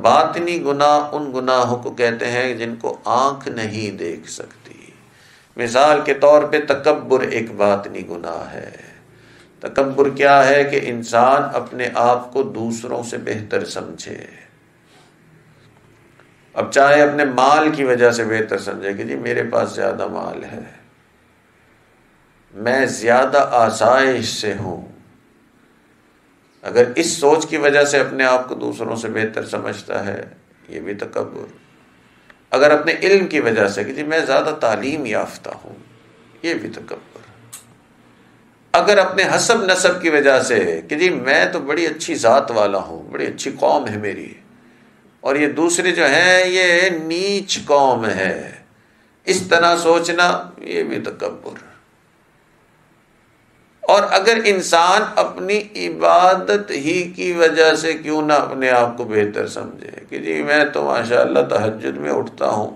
باطنی گناہ ان گناہوں کو کہتے ہیں جن کو آنکھ نہیں دیکھ سکتی. مثال کے طور پہ تکبر ایک باطنی گناہ ہے. تکبر کیا ہے کہ انسان اپنے آپ کو دوسروں سے بہتر سمجھے. اب چاہے اپنے مال کی وجہ سے بہتر سمجھے کہ جی میرے پاس زیادہ مال ہے، میں زیادہ آسائش سے ہوں. اگر اس سوچ کی وجہ سے اپنے آپ کو دوسروں سے بہتر سمجھتا ہے، یہ بھی تکبر. اگر اپنے علم کی وجہ سے کہ جی میں زیادہ تعلیم یافتہ ہوں، یہ بھی تکبر. اگر اپنے حسب نسب کی وجہ سے کہ جی میں تو بڑی اچھی ذات والا ہوں، بڑی اچھی قوم ہے میری، اور یہ دوسرے جو ہیں یہ نیچ قوم ہے، اس طرح سوچنا، یہ بھی تکبر. اور اگر انسان اپنی عبادت ہی کی وجہ سے کیوں نہ اپنے آپ کو بہتر سمجھے کہ جی میں تو ماشاءاللہ تہجد میں اٹھتا ہوں،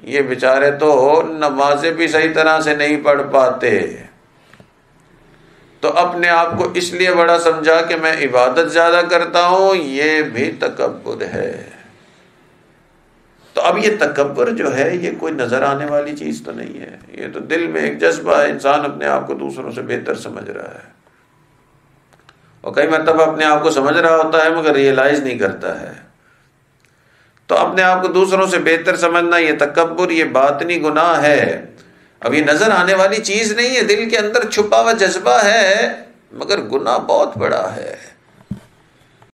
یہ بیچارے تو نمازیں بھی صحیح طرح سے نہیں پڑھ پاتے، تو اپنے آپ کو اس لیے بڑا سمجھا کہ میں عبادت زیادہ کرتا ہوں، یہ بھی تکبر ہے. تو اب یہ تکبر جو ہے یہ کوئی نظر آنے والی چیز تو نہیں ہے، یہ تو دل میں ایک جذبہ ہے، انسان اپنے آپ کو دوسروں سے بہتر سمجھ رہا ہے، اور کئی مرتبہ اپنے آپ کو سمجھ رہا ہوتا ہے مگر ریئلائز نہیں کرتا ہے. تو اپنے آپ کو دوسروں سے بہتر سمجھنا یہ تکبر، یہ باطنی گناہ ہے. اب یہ نظر آنے والی چیز نہیں ہے، دل کے اندر چھپا ہوا جذبہ ہے، مگر گناہ بہت بڑا ہے.